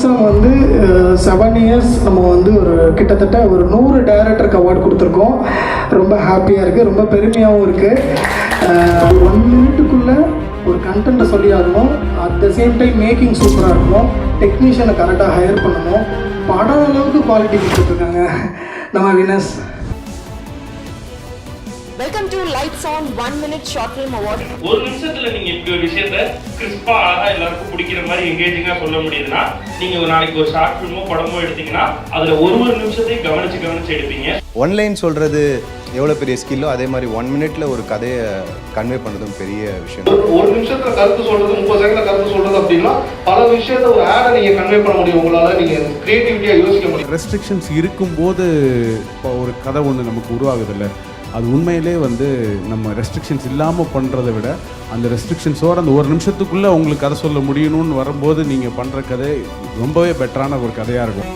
Song வந்து 7 years நம்ம வந்து ஒரு கிட்டத்தட்ட ஒரு 100 டைரக்டருக்கு அவார்டு கொடுத்துருக்கோம். ரொம்ப ஹாப்பியாக இருக்குது, ரொம்ப பெருமையாகவும் இருக்குது. 1 மினிட்டுக்குள்ளே ஒரு கண்டென்ட்டை சொல்லி ஆகணும். At the same time making சூப்பராக இருக்கணும், டெக்னீஷியனை கரெக்டாக ஹையர் பண்ணணும். படம் அளவுக்கு குவாலிட்டி கொடுத்துட்ருக்காங்க நம்ம Venus. Welcome to lights on 1 minute short film award. ஒரு நிமிஷத்துல நீங்க இப்படி ஒரு விஷயத்த கிறிஸ்பா அழகா எல்லாருக்கும் பிடிக்கிற மாதிரி எங்கேஜிங்கா சொல்ல முடியுதுன்னா, நீங்க ஒரு நாளைக்கு ஒரு ஷார்ட் ஃபிலிமோ படமோ எடுத்தீங்கன்னா அதுல ஒரு நிமிஷத்தையும் கவனிச்சு எடுப்பீங்க. ஒன்லைன் சொல்றது எவ்வளோ பெரிய ஸ்கில்லோ அதே மாதிரி 1 மினிட்ல ஒரு கதையை கன்வே பண்ணுறதும் பெரிய விஷயம். ஒரு நிமிஷத்துல கருத்து சொல்றது, 30 செகண்ட்ல கருத்து சொல்றது அப்படின்னா பல விஷயத்த ஒரு ஆடை நீங்க கன்வே பண்ண முடியும். உங்களால நீங்க கிரியேட்டிவிட்டியா யோசிக்க முடியும். ரெஸ்ட்ரிக்ஷன்ஸ் இருக்கும்போது இப்போ ஒரு கதை ஒன்று நமக்கு உருவாகுதில்ல, அது உண்மையிலே வந்து நம்ம ரெஸ்ட்ரிக்ஷன்ஸ் இல்லாமல் பண்ணுறதை விட அந்த ரெஸ்ட்ரிக்ஷன்ஸோடு அந்த ஒரு நிமிஷத்துக்குள்ளே உங்களுக்கு கதை சொல்ல முடியணும்னு வரும்போது நீங்கள் பண்ணுற கதை ரொம்பவே பெட்டரான ஒரு கதையாக இருக்கும்.